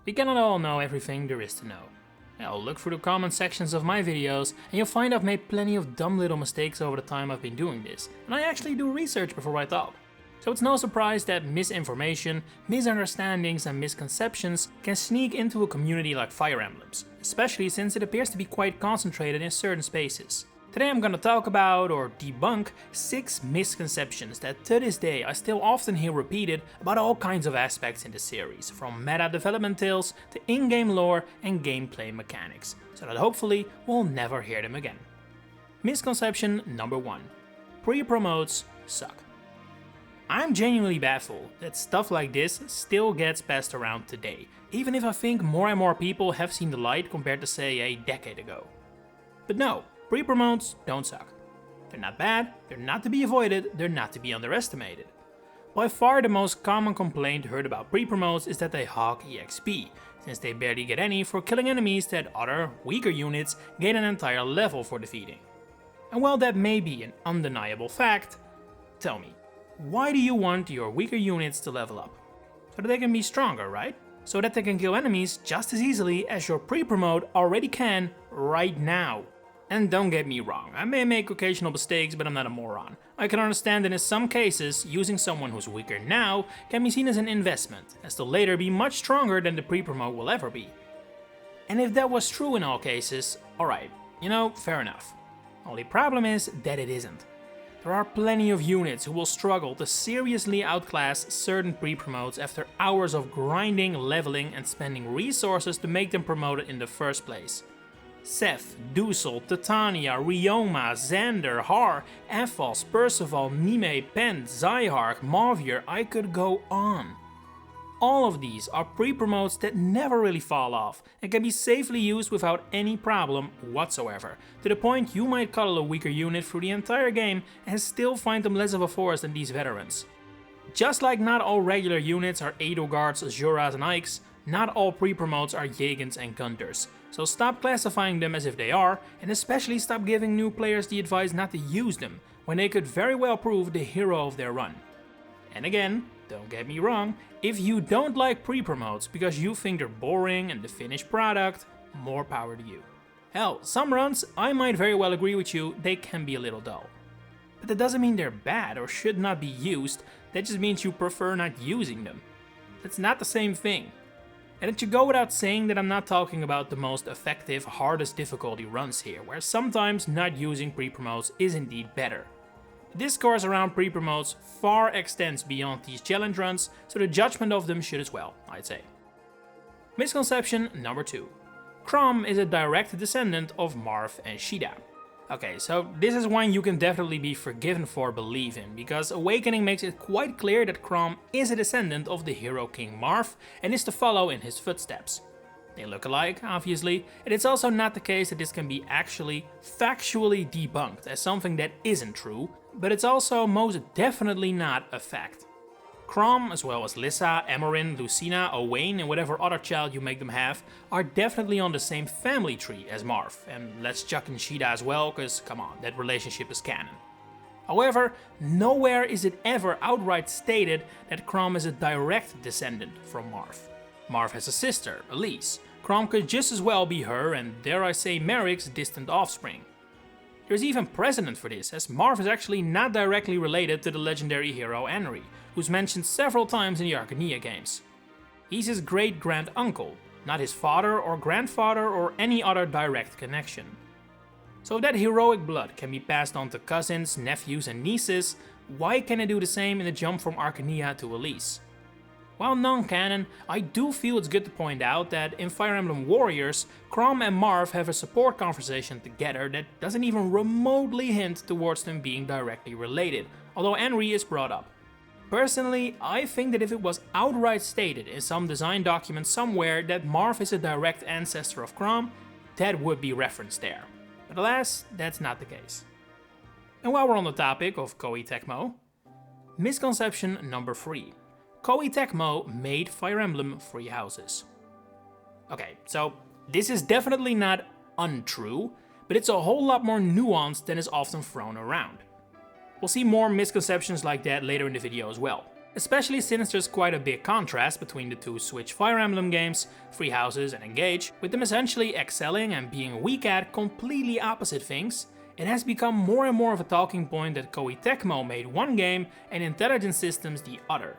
We cannot all know everything there is to know. I'll look through the comment sections of my videos and you'll find I've made plenty of dumb little mistakes over the time I've been doing this, and I actually do research before I talk. So it's no surprise that misinformation, misunderstandings and misconceptions can sneak into a community like Fire Emblems, especially since it appears to be quite concentrated in certain spaces. Today I'm gonna talk about, or debunk, 6 misconceptions that to this day I still often hear repeated about all kinds of aspects in the series, from meta development tales to in-game lore and gameplay mechanics, so that hopefully we'll never hear them again. Misconception number 1. Pre-promotes suck. I'm genuinely baffled that stuff like this still gets passed around today, even if I think more and more people have seen the light compared to say a decade ago. But no. Pre-promotes don't suck. They're not bad, they're not to be avoided, they're not to be underestimated. By far the most common complaint heard about pre-promotes is that they hog EXP, since they barely get any for killing enemies that other, weaker units gain an entire level for defeating. And while that may be an undeniable fact, tell me, why do you want your weaker units to level up? So that they can be stronger, right? So that they can kill enemies just as easily as your pre-promote already can right now. And don't get me wrong, I may make occasional mistakes, but I'm not a moron. I can understand that in some cases, using someone who's weaker now can be seen as an investment, as they'll later be much stronger than the pre-promote will ever be. And if that was true in all cases, alright, fair enough. Only problem is that it isn't. There are plenty of units who will struggle to seriously outclass certain pre-promotes after hours of grinding, leveling and spending resources to make them promoted in the first place. Seth, Dusel, Titania, Ryoma, Xander, Har, Aphos, Percival, Nime, Pen, Zyhark, Mavier, I could go on. All of these are pre-promotes that never really fall off and can be safely used without any problem whatsoever, to the point you might cuddle a weaker unit through the entire game and still find them less of a force than these veterans. Just like not all regular units are Edelgards, Azuras and Ikes, not all pre-promotes are Yagans and Gunters, so stop classifying them as if they are, and especially stop giving new players the advice not to use them, when they could very well prove the hero of their run. And again, don't get me wrong, if you don't like pre-promotes because you think they're boring and the finished product, more power to you. Hell, some runs, I might very well agree with you, they can be a little dull. But that doesn't mean they're bad or should not be used, that just means you prefer not using them. That's not the same thing. And it should go without saying that I'm not talking about the most effective, hardest difficulty runs here, where sometimes not using pre-promotes is indeed better. The discourse around pre-promotes far extends beyond these challenge runs, so the judgment of them should as well, I'd say. Misconception number 2. Chrom is a direct descendant of Marth and Shida. Okay, so this is one you can definitely be forgiven for believing, because Awakening makes it quite clear that Chrom is a descendant of the hero King Marth and is to follow in his footsteps. They look alike, obviously, and it's also not the case that this can be actually factually debunked as something that isn't true, but it's also most definitely not a fact. Chrom, as well as Lissa, Amarin, Lucina, Owain and whatever other child you make them have, are definitely on the same family tree as Marth, and let's chuck in Shida as well, cause come on, that relationship is canon. However, nowhere is it ever outright stated that Chrom is a direct descendant from Marth. Marth has a sister, Elise. Chrom could just as well be her and, dare I say, Merrick's distant offspring. There's even precedent for this, as Marth is actually not directly related to the legendary hero Henry, who's mentioned several times in the Arcania games. He's his great-grand-uncle, not his father or grandfather or any other direct connection. So if that heroic blood can be passed on to cousins, nephews and nieces, why can it do the same in the jump from Arcania to Elise? While non-canon, I do feel it's good to point out that in Fire Emblem Warriors, Chrom and Marth have a support conversation together that doesn't even remotely hint towards them being directly related, although Henry is brought up. Personally, I think that if it was outright stated in some design document somewhere that Marth is a direct ancestor of Chrom, that would be referenced there. But alas, that's not the case. And while we're on the topic of Koei Tecmo, misconception number 3. Koei Tecmo made Fire Emblem free houses. Okay, so this is definitely not untrue, but it's a whole lot more nuanced than is often thrown around. We'll see more misconceptions like that later in the video as well. Especially since there's quite a big contrast between the two Switch Fire Emblem games, Three Houses and Engage, with them essentially excelling and being weak at completely opposite things. It has become more and more of a talking point that Koei Tecmo made one game and Intelligent Systems the other.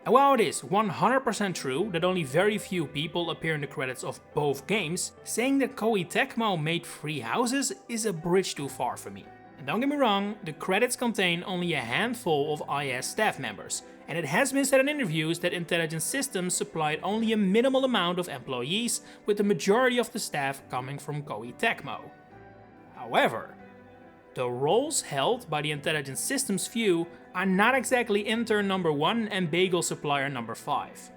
And while it is 100% true that only very few people appear in the credits of both games, saying that Koei Tecmo made Three Houses is a bridge too far for me. And don't get me wrong, the credits contain only a handful of IS staff members, and it has been said in interviews that Intelligent Systems supplied only a minimal amount of employees, with the majority of the staff coming from Koei Tecmo. However, the roles held by the Intelligent Systems few are not exactly intern number 1 and bagel supplier number 5.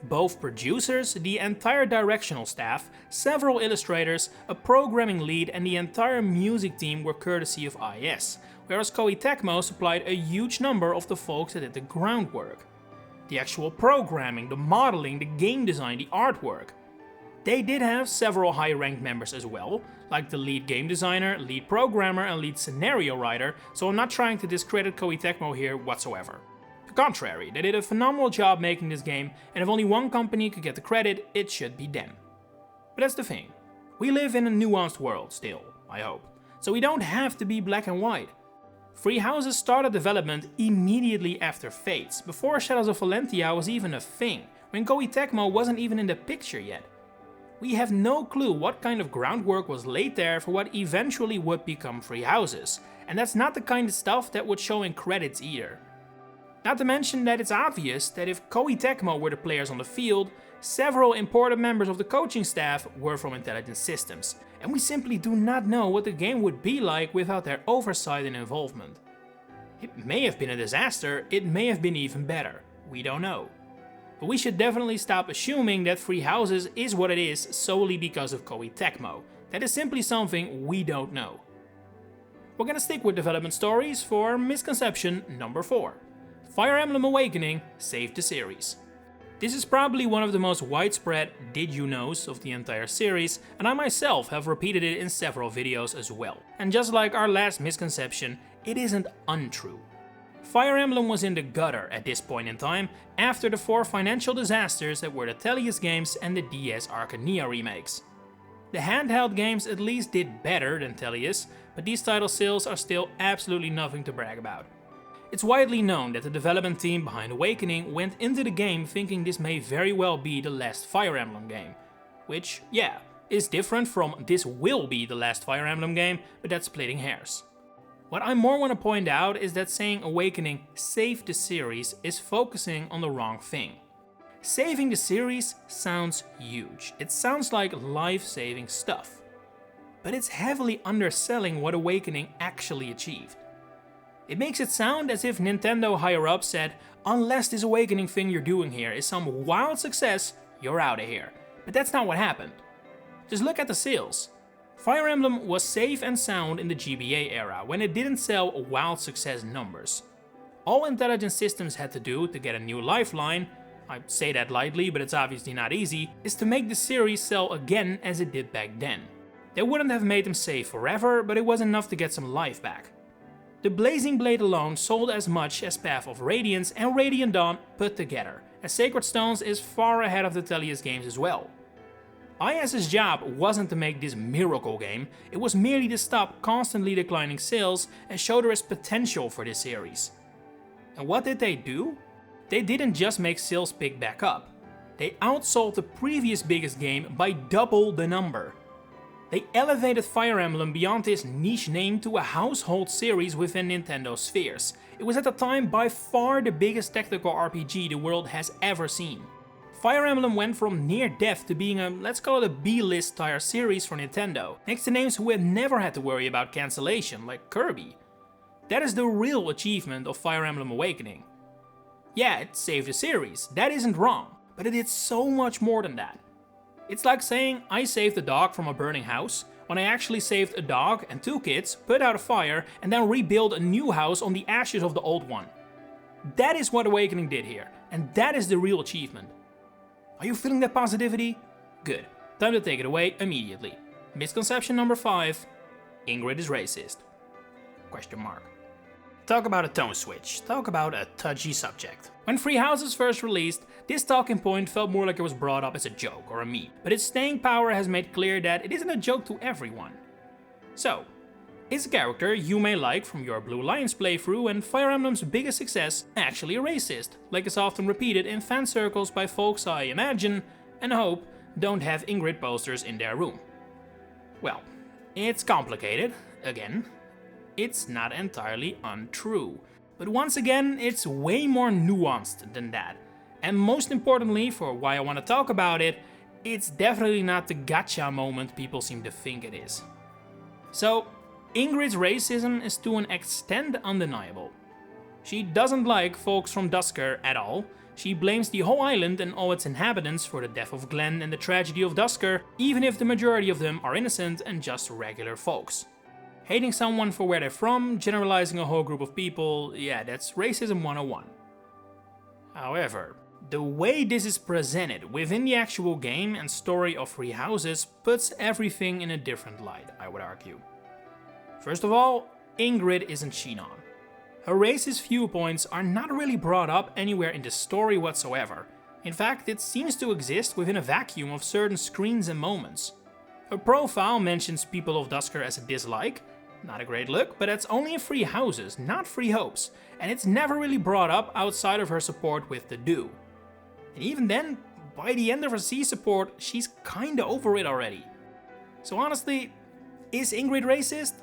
Both producers, the entire directional staff, several illustrators, a programming lead and the entire music team were courtesy of IS, whereas Koei Tecmo supplied a huge number of the folks that did the groundwork. The actual programming, the modeling, the game design, the artwork. They did have several high-ranked members as well, like the lead game designer, lead programmer and lead scenario writer, so I'm not trying to discredit Koei Tecmo here whatsoever. To the contrary, they did a phenomenal job making this game, and if only one company could get the credit, it should be them. But that's the thing, we live in a nuanced world still, I hope, so we don't have to be black and white. Three Houses started development immediately after Fates, before Shadows of Valentia was even a thing, when Koei Tecmo wasn't even in the picture yet. We have no clue what kind of groundwork was laid there for what eventually would become Three Houses, and that's not the kind of stuff that would show in credits either. Not to mention that it's obvious that if Koei Tecmo were the players on the field, several important members of the coaching staff were from Intelligent Systems, and we simply do not know what the game would be like without their oversight and involvement. It may have been a disaster, it may have been even better, we don't know. But we should definitely stop assuming that Three Houses is what it is solely because of Koei Tecmo. That is simply something we don't know. We're gonna stick with development stories for Misconception number 4. Fire Emblem Awakening saved the series. This is probably one of the most widespread did you knows of the entire series, and I myself have repeated it in several videos as well. And just like our last misconception, it isn't untrue. Fire Emblem was in the gutter at this point in time, after the 4 financial disasters that were the Tellius games and the DS Arcania remakes. The handheld games at least did better than Tellius, but these title sales are still absolutely nothing to brag about. It's widely known that the development team behind Awakening went into the game thinking this may very well be the last Fire Emblem game. Which, yeah, is different from this will be the last Fire Emblem game, but that's splitting hairs. What I more want to point out is that saying Awakening saved the series is focusing on the wrong thing. Saving the series sounds huge, it sounds like life-saving stuff. But it's heavily underselling what Awakening actually achieved. It makes it sound as if Nintendo higher-ups said, unless this Awakening thing you're doing here is some wild success, you're out of here. But that's not what happened. Just look at the sales. Fire Emblem was safe and sound in the GBA era, when it didn't sell wild success numbers. All Intelligent Systems had to do to get a new lifeline, I say that lightly but it's obviously not easy, is to make the series sell again as it did back then. They wouldn't have made them safe forever, but it was enough to get some life back. The Blazing Blade alone sold as much as Path of Radiance and Radiant Dawn put together, as Sacred Stones is far ahead of the Tellius games as well. IS's job wasn't to make this miracle game, it was merely to stop constantly declining sales and show there is potential for this series. And what did they do? They didn't just make sales pick back up. They outsold the previous biggest game by double the number. They elevated Fire Emblem beyond this niche name to a household series within Nintendo's spheres. It was at the time by far the biggest tactical RPG the world has ever seen. Fire Emblem went from near death to being a, let's call it a B-list tier series for Nintendo, next to names who had never had to worry about cancellation, like Kirby. That is the real achievement of Fire Emblem Awakening. Yeah, it saved the series, that isn't wrong, but it did so much more than that. It's like saying I saved a dog from a burning house, when I actually saved a dog and 2 kids, put out a fire, and then rebuilt a new house on the ashes of the old one. That is what Awakening did here, and that is the real achievement. Are you feeling that positivity? Good. Time to take it away immediately. Misconception number 5. Ingrid is racist. Question mark. Talk about a tone switch, talk about a touchy subject. When Free Houses first released, this talking point felt more like it was brought up as a joke or a meme, but its staying power has made clear that it isn't a joke to everyone. So, is a character you may like from your Blue Lions playthrough and Fire Emblem's biggest success actually a racist, like is often repeated in fan circles by folks I imagine and hope don't have Ingrid posters in their room? Well, it's complicated, again. It's not entirely untrue. But once again, it's way more nuanced than that. And most importantly, for why I want to talk about it, it's definitely not the gotcha moment people seem to think it is. So, Ingrid's racism is to an extent undeniable. She doesn't like folks from Duscur at all. She blames the whole island and all its inhabitants for the death of Glenn and the tragedy of Duscur, even if the majority of them are innocent and just regular folks. Hating someone for where they're from, generalizing a whole group of people, yeah, that's racism 101. However, the way this is presented within the actual game and story of Free Houses puts everything in a different light, I would argue. First of all, Ingrid isn't Shinon. Her racist viewpoints are not really brought up anywhere in the story whatsoever. In fact, it seems to exist within a vacuum of certain screens and moments. Her profile mentions people of Duscur as a dislike, not a great look, but that's only in Free Houses, not Free Hopes, and it's never really brought up outside of her support with the Do. And even then, by the end of her C support, she's kinda over it already. So honestly, is Ingrid racist?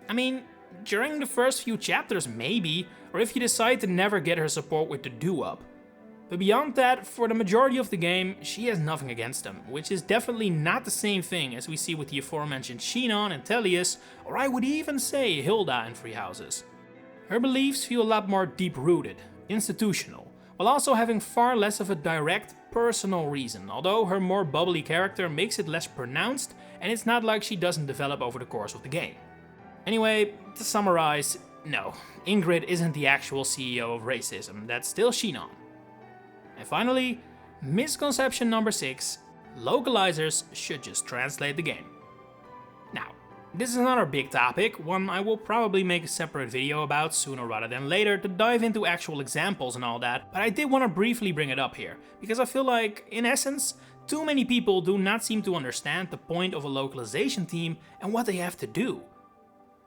I mean, during the first few chapters maybe, or if you decide to never get her support with the Do up. But beyond that, for the majority of the game, she has nothing against them, which is definitely not the same thing as we see with the aforementioned Shinon and Tellius, or I would even say Hilda in Free Houses. Her beliefs feel a lot more deep-rooted, institutional, while also having far less of a direct, personal reason, although her more bubbly character makes it less pronounced, and it's not like she doesn't develop over the course of the game. Anyway, to summarize, no, Ingrid isn't the actual CEO of racism, that's still Shinon. And finally, misconception number 6, localizers should just translate the game. Now, this is another big topic, one I will probably make a separate video about sooner rather than later to dive into actual examples and all that, but I did want to briefly bring it up here, because I feel like, in essence, too many people do not seem to understand the point of a localization team and what they have to do.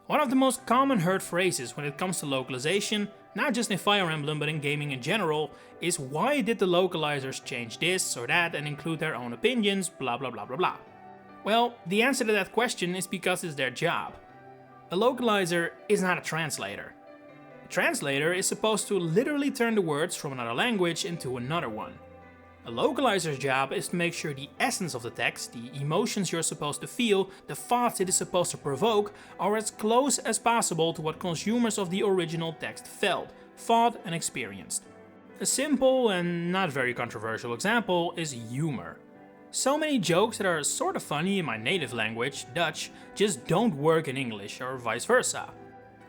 One of the most common heard phrases when it comes to localization, not just in Fire Emblem but in gaming in general, is why did the localizers change this or that and include their own opinions, blah blah blah blah blah. Well, the answer to that question is because it's their job. A localizer is not a translator. A translator is supposed to literally turn the words from another language into another one. A localizer's job is to make sure the essence of the text, the emotions you're supposed to feel, the thoughts it is supposed to provoke, are as close as possible to what consumers of the original text felt, thought and experienced. A simple and not very controversial example is humor. So many jokes that are sort of funny in my native language, Dutch, just don't work in English or vice versa.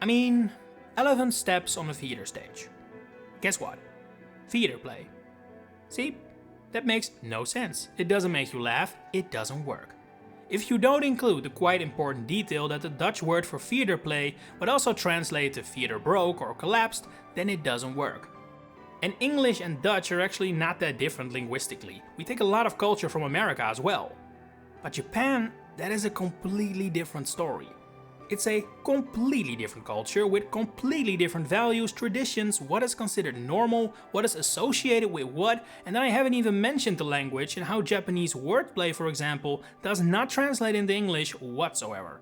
I mean, 11 steps on a theater stage. Guess what? Theater play. See? That makes no sense. It doesn't make you laugh, it doesn't work. If you don't include the quite important detail that the Dutch word for theater play would also translate to theater broke or collapsed, then it doesn't work. And English and Dutch are actually not that different linguistically. We take a lot of culture from America as well. But Japan, that is a completely different story. It's a completely different culture with completely different values, traditions, what is considered normal, what is associated with what, and then I haven't even mentioned the language and how Japanese wordplay, for example, does not translate into English whatsoever.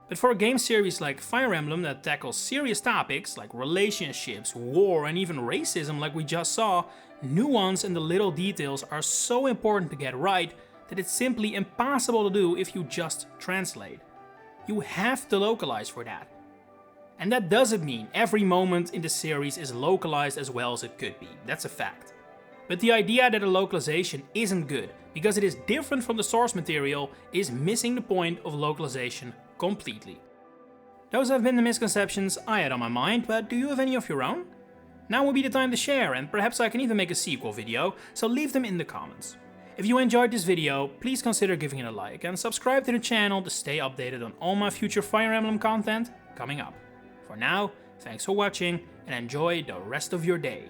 But for a game series like Fire Emblem that tackles serious topics like relationships, war, and even racism like we just saw, nuance and the little details are so important to get right that it's simply impossible to do if you just translate. You have to localize for that. And that doesn't mean every moment in the series is localized as well as it could be, that's a fact. But the idea that a localization isn't good because it is different from the source material is missing the point of localization completely. Those have been the misconceptions I had on my mind, but do you have any of your own? Now would be the time to share, and perhaps I can even make a sequel video, so leave them in the comments. If you enjoyed this video, please consider giving it a like and subscribe to the channel to stay updated on all my future Fire Emblem content coming up. For now, Thanks for watching and enjoy the rest of your day.